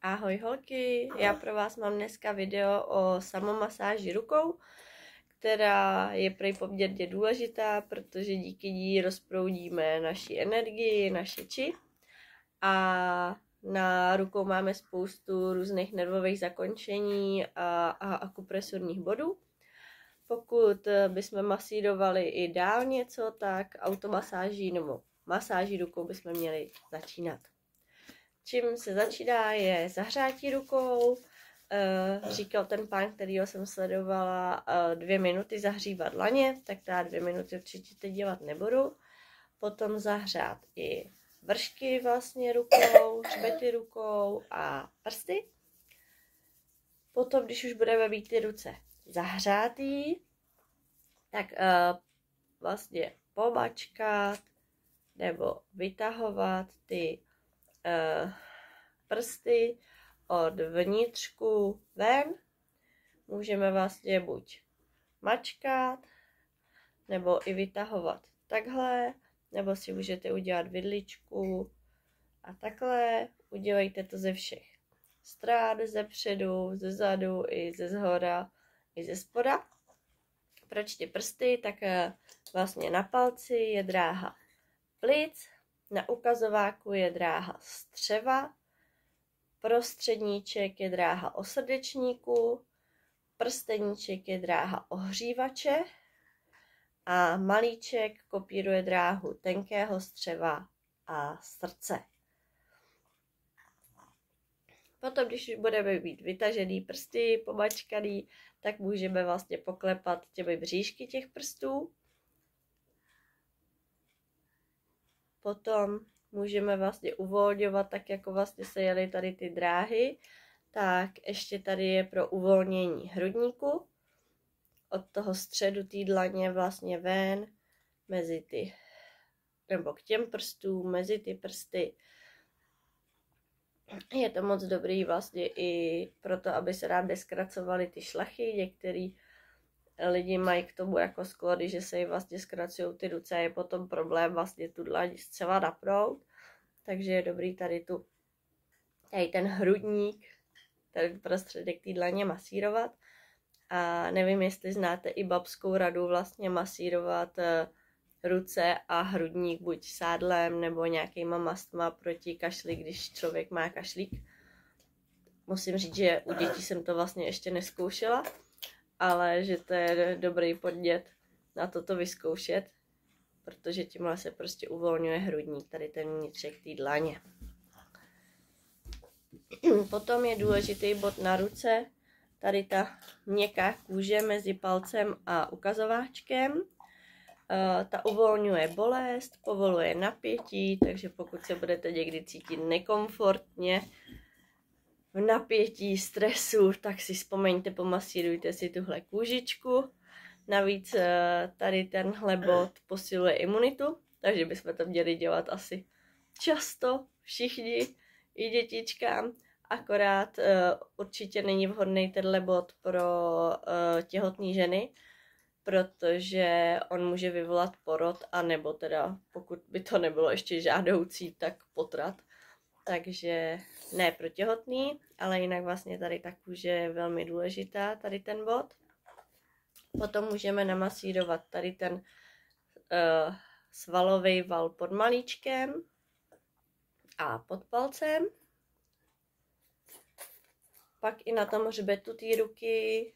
Ahoj holky, já pro vás mám dneska video o samomasáži rukou, která je prej poměrně důležitá, protože díky ní rozproudíme naši energii, naše či. A na rukou máme spoustu různých nervových zakončení a akupresurních bodů. Pokud bychom masírovali i něco, tak automasáží nebo masáží rukou bychom měli začínat. Čím se začíná je zahřátí rukou, říkal ten pán, kterýho jsem sledovala, 2 minuty zahřívat dlaně, tak já 2 minuty určitě teď dělat nebudu. Potom zahřát i vršky vlastně rukou, hřbety rukou a prsty. Potom, když už budeme mít ty ruce zahřátý, tak vlastně pomačkat nebo vytahovat ty prsty od vnitřku ven. Můžeme vlastně buď mačkat, nebo i vytahovat takhle, nebo si můžete udělat vidličku a takhle. Udělejte to ze všech stran, ze předu, ze zadu, i ze zhora, i ze spoda. Proč ty prsty? Tak vlastně na palci je dráha plic, na ukazováku je dráha střeva, prostředníček je dráha osrdečníku, prsteníček je dráha ohřívače a malíček kopíruje dráhu tenkého střeva a srdce. Potom, když už budeme mít vytažený prsty, pomačkaný, tak můžeme vlastně poklepat těmi bříšky těch prstů. Potom můžeme vlastně uvolňovat, tak jako vlastně se jeli tady ty dráhy, tak ještě tady je pro uvolnění hrudníku. Od toho středu té dlaně vlastně ven, mezi ty, nebo k těm prstům, mezi ty prsty. Je to moc dobrý vlastně i proto, aby se nám neskracovaly ty šlachy. Některý lidi mají k tomu jako sklony, že se jim vlastně zkracují ty ruce a je potom problém vlastně tu dlaň zcela napnout. Takže je dobrý tady ten hrudník, ten prostředek té dlaně masírovat. A nevím, jestli znáte i babskou radu vlastně masírovat ruce a hrudník buď sádlem nebo nějakýma mastma proti kašli, když člověk má kašlík. Musím říct, že u dětí jsem to vlastně ještě neskoušela, ale že to je dobrý podnět na toto vyzkoušet, protože tímhle se prostě uvolňuje hrudník, tady ten vnitřek té dlaně. Potom je důležitý bod na ruce, tady ta měkká kůže mezi palcem a ukazováčkem. Ta uvolňuje bolest, povoluje napětí, takže pokud se budete někdy cítit nekomfortně, v napětí, stresu, tak si vzpomeňte, pomasírujte si tuhle kůžičku. Navíc tady tenhle bod posiluje imunitu, takže bychom to měli dělat asi často, všichni, i dětičkám. Akorát určitě není vhodný tenhle bod pro těhotné ženy, protože on může vyvolat porod, anebo teda, pokud by to nebylo ještě žádoucí, tak potrat. Takže ne pro těhotný, ale jinak vlastně tady ta kůže je velmi důležitá, tady ten bod. Potom můžeme namasírovat tady ten svalový val pod malíčkem a pod palcem. Pak i na tom hřbetu té ruky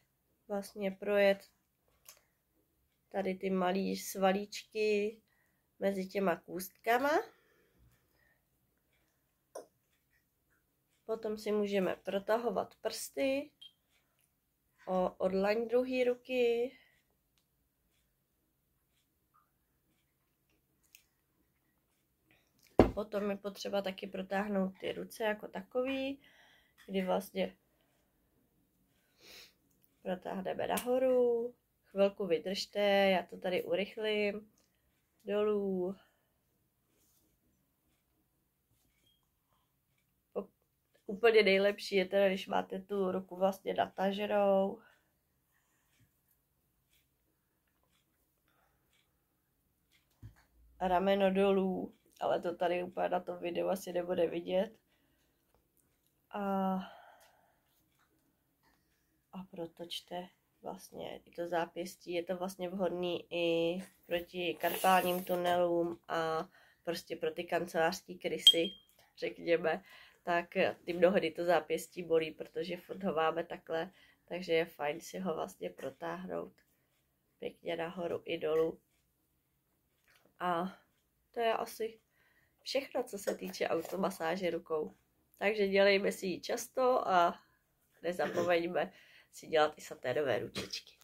vlastně projet tady ty malý svalíčky mezi těma kůstkama. Potom si můžeme protahovat prsty o dlaň druhé ruky. A potom je potřeba taky protáhnout ty ruce jako takový, kdy vlastně protáhneme nahoru. Chvilku vydržte, já to tady urychlím. Dolů. Úplně nejlepší je teda, když máte tu ruku vlastně nataženou. Rameno dolů, ale to tady úplně na tom videu asi nebude vidět. A protočte vlastně i to zápěstí. Je to vlastně vhodný i proti karpálním tunelům a prostě pro ty kancelářské krysy, řekněme, tak ty mnohdy to zápěstí bolí, protože furt ho máme takhle, takže je fajn si ho vlastně protáhnout pěkně nahoru i dolů. A to je asi všechno, co se týče automasáže rukou. Takže dělejme si ji často a nezapomeňme si dělat i satérové ručičky.